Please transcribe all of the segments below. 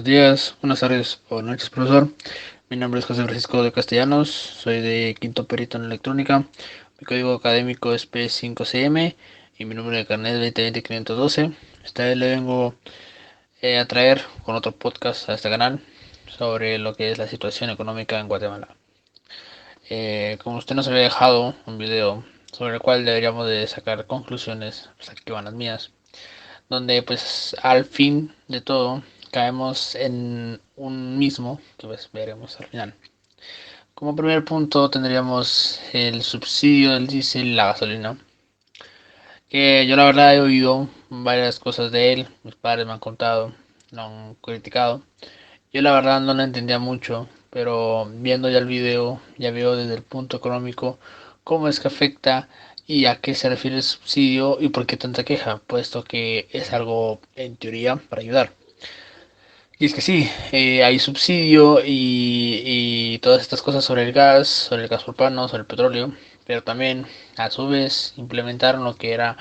Buenos días, buenas tardes o noches, profesor. Mi nombre es José Francisco de Castellanos, soy de quinto perito en electrónica. Mi código académico es P5CM y mi número de carnet es 2020-512. Esta vez le vengo a traer con otro podcast a este canal sobre lo que es la situación económica en Guatemala. Como usted nos había dejado un video sobre el cual deberíamos de sacar conclusiones, pues aquí van las mías, donde pues al fin de todo caemos en un mismo que pues veremos al final. Como primer punto tendríamos el subsidio del diésel y la gasolina, que yo la verdad he oído varias cosas de él, mis padres me han contado, lo han criticado. Yo la verdad no lo entendía mucho, pero viendo ya el video ya veo desde el punto económico cómo es que afecta y a qué se refiere el subsidio y por qué tanta queja, puesto que es algo en teoría para ayudar. Y es que sí, hay subsidio y todas estas cosas sobre el gas propano, sobre el petróleo, pero también a su vez implementaron lo que era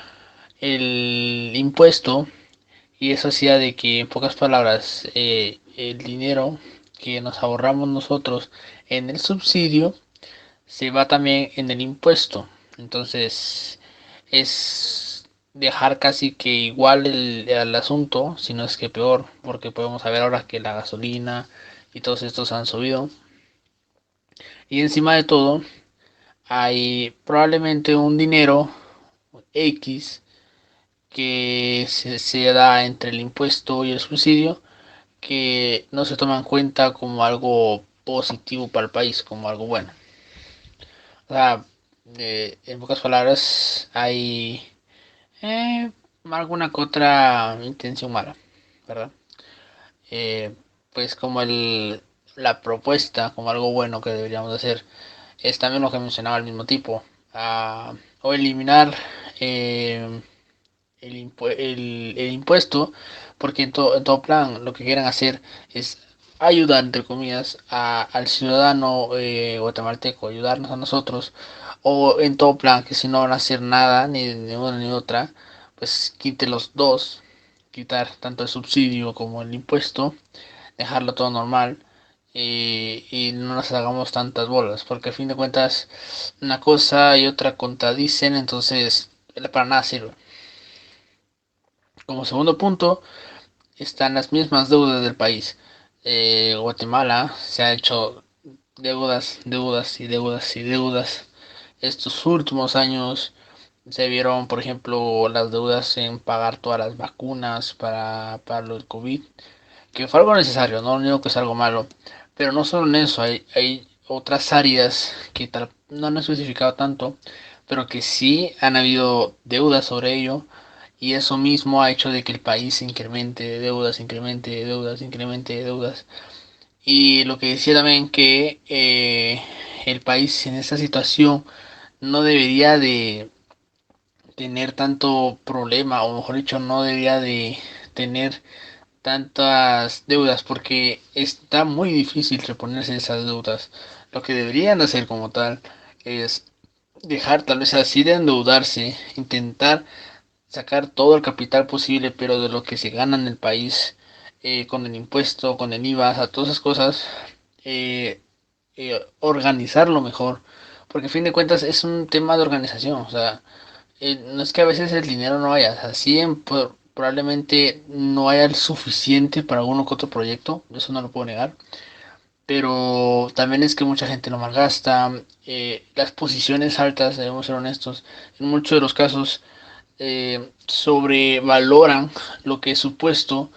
el impuesto y eso hacía de que, en pocas palabras, el dinero que nos ahorramos nosotros en el subsidio se va también en el impuesto. Entonces es dejar casi que igual el asunto, si no es que peor, porque podemos saber ahora que la gasolina y todos estos han subido. Y encima de todo, hay probablemente un dinero X que se da entre el impuesto y el subsidio que no se toma en cuenta como algo positivo para el país, como algo bueno. O sea, en pocas palabras, hay eh, alguna que otra intención mala, ¿verdad? Eh, pues como la propuesta, como algo bueno que deberíamos hacer, es también lo que mencionaba el mismo tipo, o eliminar eh, el impuesto, porque en todo plan lo que quieren hacer es ayudar, entre comillas, al ciudadano guatemalteco, ayudarnos a nosotros, o en todo plan que si no van a hacer nada, ni una ni otra, pues quite los dos, quitar tanto el subsidio como el impuesto, dejarlo todo normal. Y no nos hagamos tantas bolas, porque a fin de cuentas una cosa y otra contradicen, entonces para nada sirve. Como segundo punto, están las mismas deudas del país. Guatemala se ha hecho deudas, deudas y deudas y deudas. Estos últimos años se vieron, por ejemplo, las deudas en pagar todas las vacunas para lo del COVID, que fue algo necesario, no digo que es algo malo, pero no solo en eso, hay otras áreas que no han especificado tanto, pero que sí han habido deudas sobre ello y eso mismo ha hecho de que el país incremente deudas, incremente deudas, incremente deudas. Y lo que decía también que el país en esta situación no debería de tener tanto problema, o mejor dicho, no debería de tener tantas deudas porque está muy difícil reponerse de esas deudas. Lo que deberían hacer como tal es dejar tal vez así de endeudarse, intentar sacar todo el capital posible, pero de lo que se gana en el país, con el impuesto, con el IVA, a todas esas cosas, eh, organizarlo mejor, porque a fin de cuentas es un tema de organización, o sea, no es que a veces el dinero no haya, o sea, sí probablemente no haya el suficiente para uno que otro proyecto, eso no lo puedo negar, pero también es que mucha gente lo malgasta, las posiciones altas, debemos ser honestos, en muchos de los casos sobrevaloran lo que es su puesto,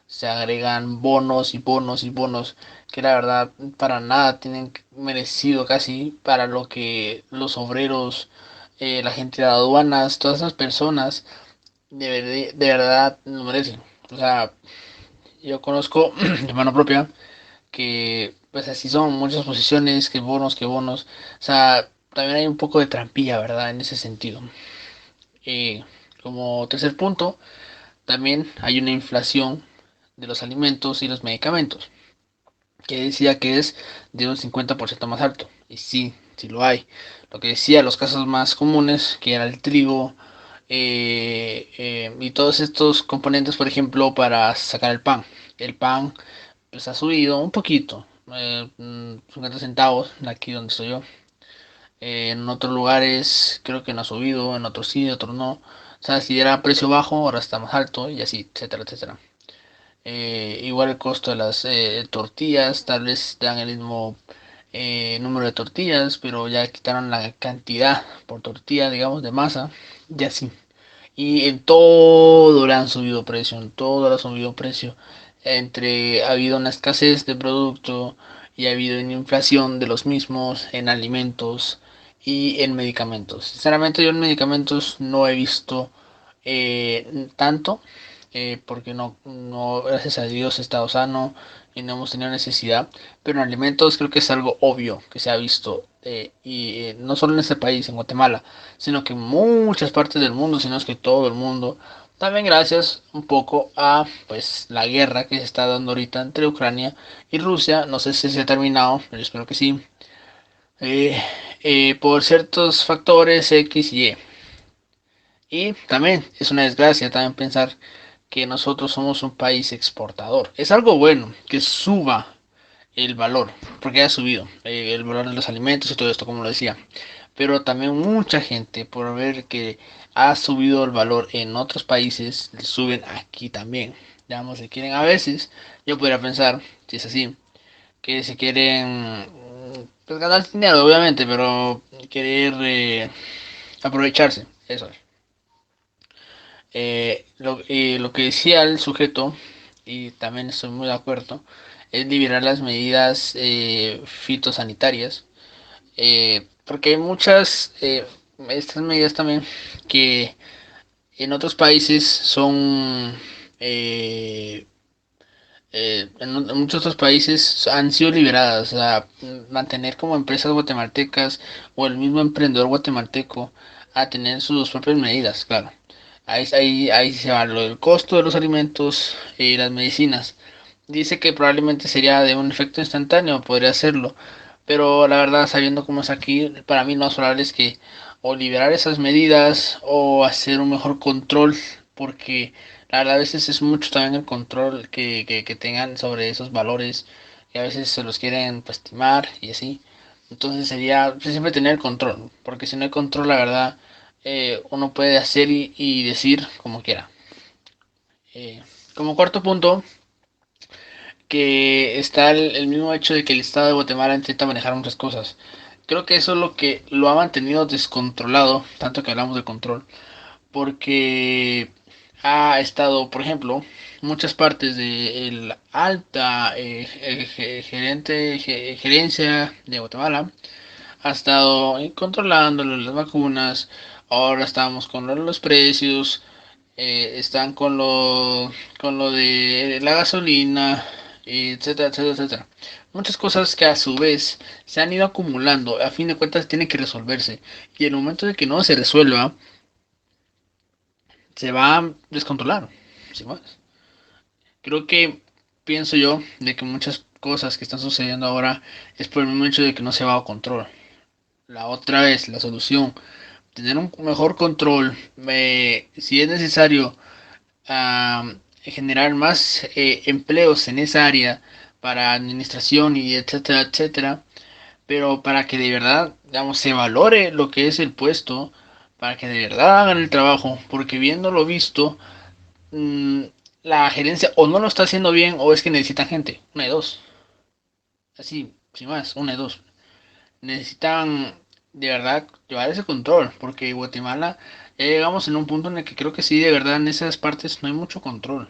se agregan bonos y bonos y bonos que la verdad para nada tienen merecido casi para lo que los obreros, la gente de aduanas, todas esas personas de verdad lo merecen. O sea, yo conozco de mano propia que pues así son muchas posiciones, que bonos. O sea, también hay un poco de trampilla, ¿verdad? En ese sentido. Eh, Como tercer punto, también hay una inflación de los alimentos y los medicamentos, que decía que es de un 50% más alto. Y sí, sí lo hay. Lo que decía, los casos más comunes, que era el trigo y todos estos componentes, por ejemplo, para sacar el pan. El pan pues ha subido un poquito, 50 centavos aquí donde estoy yo. En otros lugares creo que no ha subido, en otros sí, en otros no. O sea, si era precio bajo, ahora está más alto y así, etcétera, etcétera. Igual el costo de las tortillas, tal vez dan el mismo número de tortillas, pero ya quitaron la cantidad por tortilla, digamos, de masa, y así. Y en todo le han subido precio, en todo le han subido precio. Ha habido una escasez de producto y ha habido una inflación de los mismos en alimentos y en medicamentos. Sinceramente yo en medicamentos no he visto tanto, porque no, gracias a Dios he estado sano y no hemos tenido necesidad, pero en alimentos creo que es algo obvio que se ha visto, y no solo en este país, en Guatemala, sino que en muchas partes del mundo, sino es que todo el mundo, también gracias un poco a pues la guerra que se está dando ahorita entre Ucrania y Rusia. No sé si se ha terminado, pero espero que sí. eh, por ciertos factores X y Y. Y también es una desgracia también pensar que nosotros somos un país exportador. Es algo bueno que suba el valor, porque ha subido el valor de los alimentos y todo esto, como lo decía. Pero también mucha gente, por ver que ha subido el valor en otros países, le suben aquí también. Digamos, si quieren a veces, yo podría pensar, si es así, que si quieren pues, ganar dinero, obviamente, pero querer aprovecharse, eso es. Lo que decía el sujeto, y también estoy muy de acuerdo, es liberar las medidas fitosanitarias, porque hay muchas, estas medidas también que en otros países son, eh, en muchos otros países han sido liberadas. O sea, mantener como empresas guatemaltecas o el mismo emprendedor guatemalteco a tener sus propias medidas, claro. Ahí se va lo del costo de los alimentos y las medicinas. Dice que probablemente sería de un efecto instantáneo, podría serlo, pero la verdad, sabiendo cómo es aquí, para mí lo más probable es que o liberar esas medidas o hacer un mejor control, porque la verdad a veces es mucho también el control que tengan sobre esos valores, y a veces se los quieren pues timar y así. Entonces sería pues, siempre tener el control, porque si no hay control, la verdad, uno puede hacer y decir como quiera. Como cuarto punto, que está el mismo hecho de que el Estado de Guatemala intenta manejar muchas cosas. Creo que eso es lo que lo ha mantenido descontrolado, tanto que hablamos de control, porque ha estado, por ejemplo, muchas partes de el alta gerencia de Guatemala ha estado controlando las vacunas. Ahora estamos con los precios, están con lo de la gasolina, etcétera, etcétera, etcétera. Muchas cosas que a su vez se han ido acumulando, a fin de cuentas tienen que resolverse. Y en el momento de que no se resuelva, se va a descontrolar. ¿Sí más? Creo que pienso yo de que muchas cosas que están sucediendo ahora es por el mismo hecho de que no se va a control. La otra vez, la solución, tener un mejor control, si es necesario generar más empleos en esa área para administración y etcétera, etcétera, pero para que de verdad, digamos, se valore lo que es el puesto, para que de verdad hagan el trabajo, porque viendo lo visto, mm, la gerencia o no lo está haciendo bien o es que necesitan gente, una de dos, así, sin más, una de dos. Necesitan de verdad llevar ese control, porque Guatemala ya llegamos en un punto en el que creo que sí, de verdad en esas partes no hay mucho control.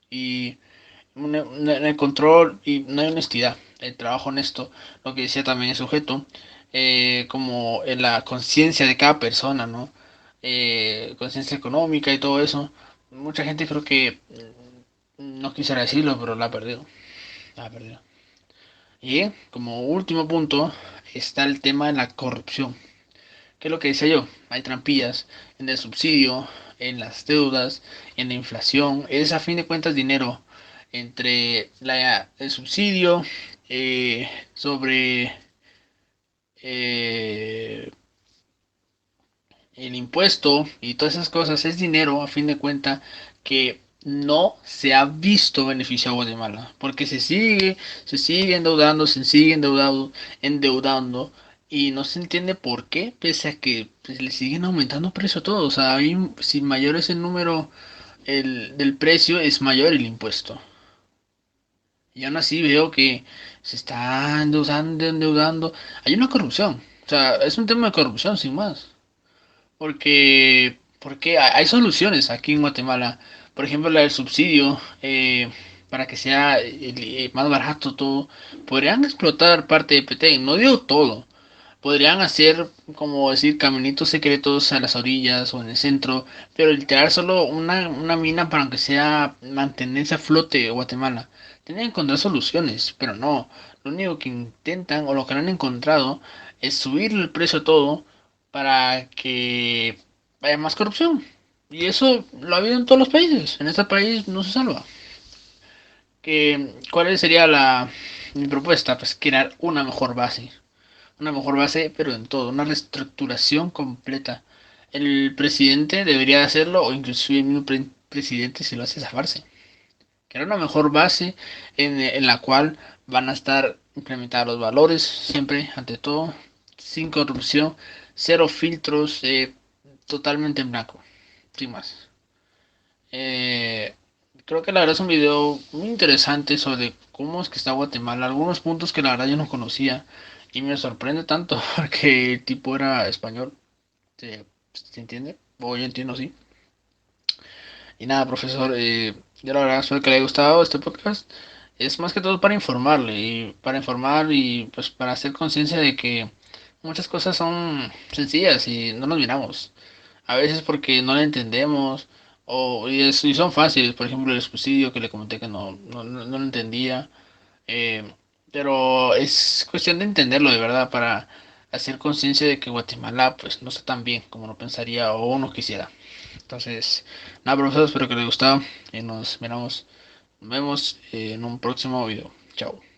Y en el control y no hay honestidad, el trabajo honesto, lo que decía también el sujeto, como en la conciencia de cada persona, ¿no? Conciencia económica y todo eso. Mucha gente creo que no quisiera decirlo, pero la ha perdido. La ha perdido. Y como último punto está el tema de la corrupción. ¿Qué es lo que decía yo? Hay trampillas en el subsidio, en las deudas, en la inflación. Es a fin de cuentas dinero entre el subsidio sobre eh, el impuesto y todas esas cosas. Es dinero a fin de cuentas que no se ha visto beneficio a Guatemala, porque se sigue endeudando, se sigue endeudando, y no se entiende por qué, pese a que pues, le siguen aumentando precio a todo. O sea, si mayor es el número del precio, es mayor el impuesto. Y aún así veo que se está endeudando. Hay una corrupción. O sea, es un tema de corrupción, sin más. Porque hay soluciones aquí en Guatemala. Por ejemplo, la del subsidio, para que sea más barato todo. Podrían explotar parte de PT, no digo todo. Podrían hacer, como decir, caminitos secretos a las orillas o en el centro, pero literal solo una mina para que sea mantenerse a flote Guatemala. Tienen que encontrar soluciones, pero no. Lo único que intentan o lo que no han encontrado es subir el precio a todo para que haya más corrupción. Y eso lo ha habido en todos los países. En este país no se salva. ¿Cuál sería mi propuesta? Pues crear una mejor base. Una mejor base, pero en todo, una reestructuración completa. El presidente debería hacerlo, o inclusive el mismo presidente si lo hace zafarse. Crear una mejor base en la cual van a estar implementados los valores, siempre, ante todo, sin corrupción, cero filtros, totalmente en blanco, sin más. Eh, Creo que la verdad es un video muy interesante sobre cómo es que está Guatemala, algunos puntos que la verdad yo no conocía y me sorprende tanto porque el tipo era español, ¿se entiende? O yo entiendo, sí. Y nada, profesor, yo la verdad espero que le haya gustado este podcast. Es más que todo para informarle y para informar y pues para hacer conciencia de que muchas cosas son sencillas y no nos miramos. A veces porque no le entendemos y son fáciles. Por ejemplo, el subsidio que le comenté que no lo entendía. eh, pero es cuestión de entenderlo de verdad para hacer conciencia de que Guatemala pues no está tan bien como uno pensaría o uno quisiera. Entonces, nada, profesor, espero que les haya gustado y nos vemos en un próximo video. Chao.